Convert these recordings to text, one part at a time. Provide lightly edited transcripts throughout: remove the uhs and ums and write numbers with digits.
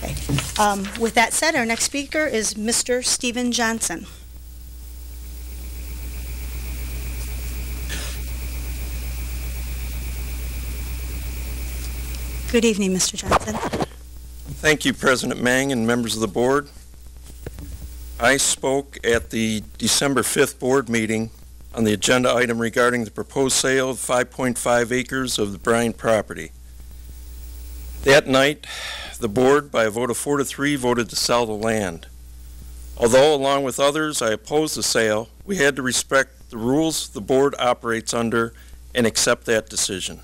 Okay. With that said, our next speaker is Mr. Stephen Johnson. Good evening, Mr. Johnson. Thank you, President Mang and members of the board. I spoke at the December 5th board meeting on the agenda item regarding the proposed sale of 5.5 acres of the Bryan property. That night, the board, by a vote of 4-3, voted to sell the land. Although, along with others, I opposed the sale, we had to respect the rules the board operates under and accept that decision.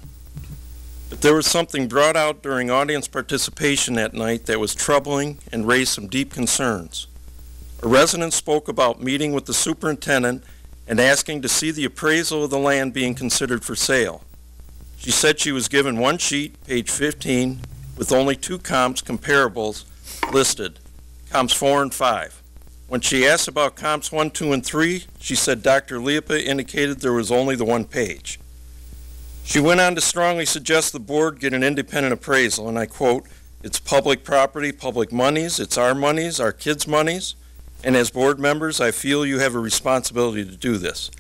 But there was something brought out during audience participation that night that was troubling and raised some deep concerns. A resident spoke about meeting with the superintendent and asking to see the appraisal of the land being considered for sale. She said she was given one sheet, page 15, with only 2 comps comparables listed, comps 4 and 5. When she asked about comps 1, 2, and 3, she said Dr. Liepa indicated there was only the 1 page. She went on to strongly suggest the board get an independent appraisal, and I quote, "It's public property, public monies, it's our monies, our kids' monies, and as board members, I feel you have a responsibility to do this."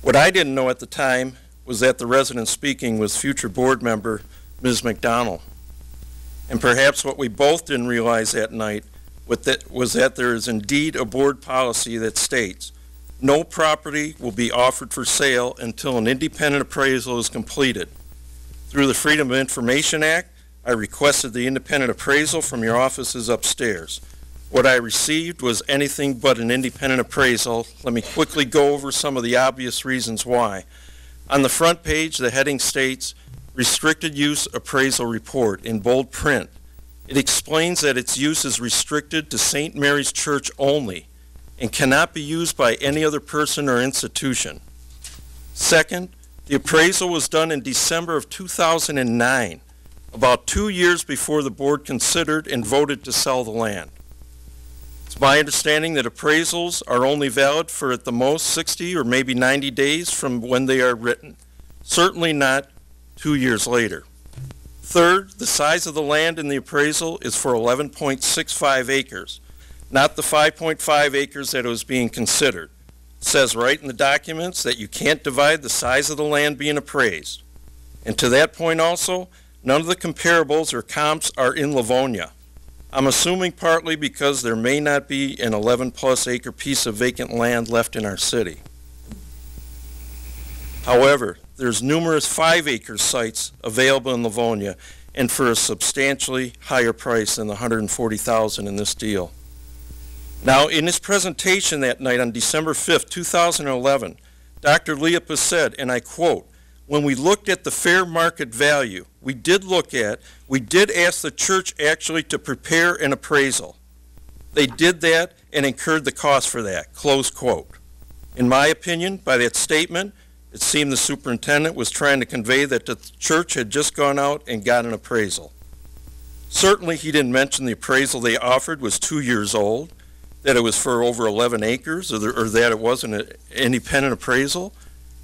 What I didn't know at the time was that the resident speaking was future board member Ms. McDonald. And perhaps what we both didn't realize that night was that there is indeed a board policy that states no property will be offered for sale until an independent appraisal is completed. Through the Freedom of Information Act, I requested the independent appraisal from your offices upstairs. What I received was anything but an independent appraisal. Let me quickly go over some of the obvious reasons why. On the front page, the heading states, Restricted Use Appraisal Report in bold print. It explains that its use is restricted to St. Mary's Church only and cannot be used by any other person or institution. Second, the appraisal was done in December of 2009, about 2 years before the board considered and voted to sell the land. It's my understanding that appraisals are only valid for at the most 60 or maybe 90 days from when they are written, certainly not 2 years later. Third, the size of the land in the appraisal is for 11.65 acres, not the 5.5 acres that was being considered. It says right in the documents that you can't divide the size of the land being appraised. And to that point also, none of the comparables or comps are in Livonia. I'm assuming partly because there may not be an 11+ acre piece of vacant land left in our city. However, there's numerous 5-acre sites available in Livonia and for a substantially higher price than the $140,000 in this deal. Now, in his presentation that night on December 5th, 2011, Dr. Liepa said, and I quote, "When we looked at the fair market value, we did ask the church actually to prepare an appraisal. They did that and incurred the cost for that," close quote. In my opinion, by that statement, it seemed the superintendent was trying to convey that the church had just gone out and got an appraisal. Certainly, he didn't mention the appraisal they offered was 2 years old, that it was for over 11 acres, or that it wasn't an independent appraisal.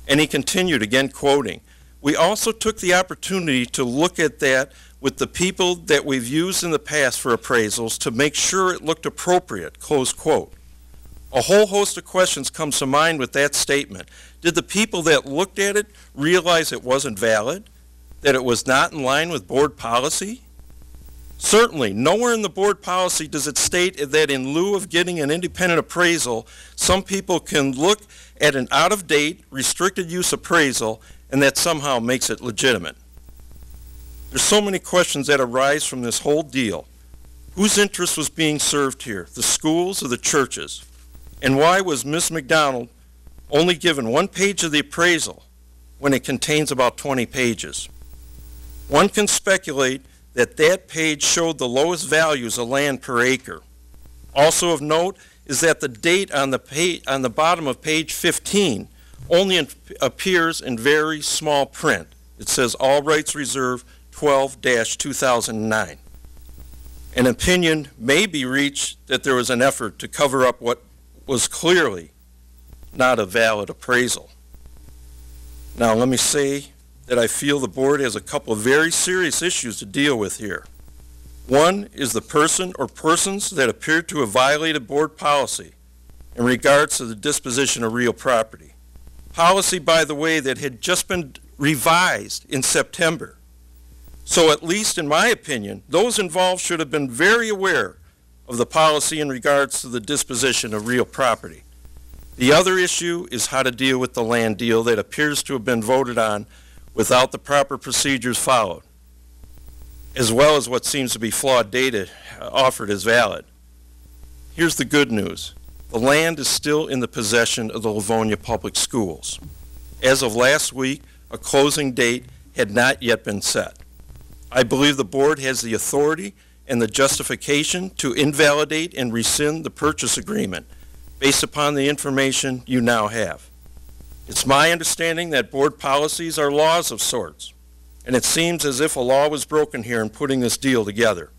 And he continued, again quoting, "We also took the opportunity to look at that with the people that we've used in the past for appraisals to make sure it looked appropriate," close quote. A whole host of questions comes to mind with that statement. Did the people that looked at it realize it wasn't valid, that it was not in line with board policy? Certainly, nowhere in the board policy does it state that in lieu of getting an independent appraisal, some people can look at an out-of-date, restricted use appraisal, and that somehow makes it legitimate. There's so many questions that arise from this whole deal. Whose interest was being served here, the schools or the churches? And why was Ms. McDonald only given 1 page of the appraisal when it contains about 20 pages? One can speculate that page showed the lowest values of land per acre. Also of note is that the date on the bottom of page 15 only appears in very small print. It says all rights reserved 12-2009. An opinion may be reached that there was an effort to cover up what was clearly not a valid appraisal. Now let me say that I feel the board has a couple of very serious issues to deal with here. One is the person or persons that appear to have violated board policy in regards to the disposition of real property. Policy, by the way, that had just been revised in September. So at least in my opinion, those involved should have been very aware of the policy in regards to the disposition of real property. The other issue is how to deal with the land deal that appears to have been voted on without the proper procedures followed, as well as what seems to be flawed data offered as valid. Here's the good news. The land is still in the possession of the Livonia Public Schools. As of last week, a closing date had not yet been set. I believe the board has the authority and the justification to invalidate and rescind the purchase agreement based upon the information you now have. It's my understanding that board policies are laws of sorts, and it seems as if a law was broken here in putting this deal together.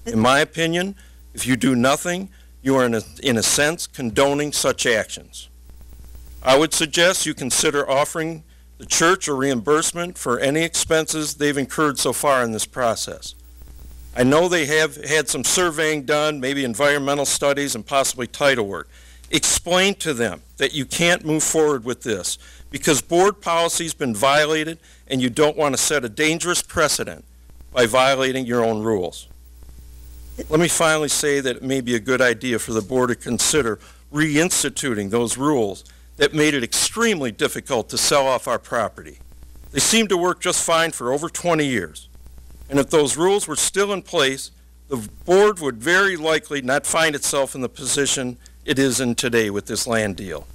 In my opinion, if you do nothing, you are in a sense condoning such actions. I would suggest you consider offering the church a reimbursement for any expenses they've incurred so far in this process. I know they have had some surveying done, maybe environmental studies and possibly title work. Explain to them that you can't move forward with this because board policy's been violated and you don't want to set a dangerous precedent by violating your own rules. Let me finally say that it may be a good idea for the board to consider reinstituting those rules that made it extremely difficult to sell off our property. They seem to work just fine for over 20 years. And if those rules were still in place, the board would very likely not find itself in the position it is in today with this land deal.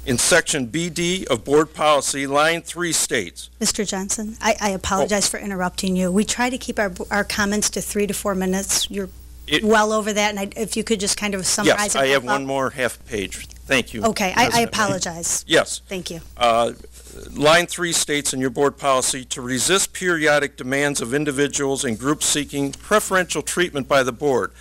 In section BD of board policy, line 3 states. Mr. Johnson, I apologize for interrupting you. We try to keep our comments to 3 to 4 minutes. You're well over that, and if you could just kind of summarize yes, it. I have one more half page. Thank you. Okay, I apologize. Yes. Thank you. Line 3 states in your board policy to resist periodic demands of individuals and groups seeking preferential treatment by the board.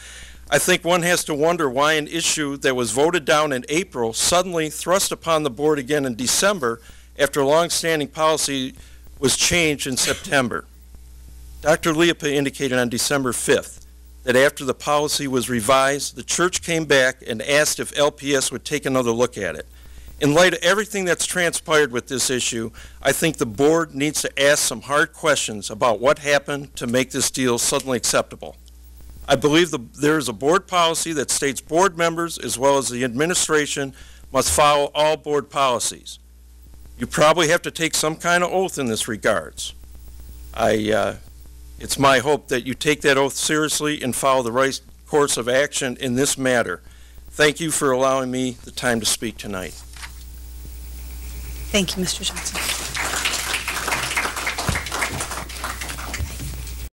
I think one has to wonder why an issue that was voted down in April suddenly thrust upon the board again in December after long-standing policy was changed in September. Dr. Liepa indicated on December 5th that after the policy was revised, the church came back and asked if LPS would take another look at it. In light of everything that's transpired with this issue, I think the board needs to ask some hard questions about what happened to make this deal suddenly acceptable. I believe there is a board policy that states board members as well as the administration must follow all board policies. You probably have to take some kind of oath in this regards. It's my hope that you take that oath seriously and follow the right course of action in this matter. Thank you for allowing me the time to speak tonight. Thank you, Mr. Johnson.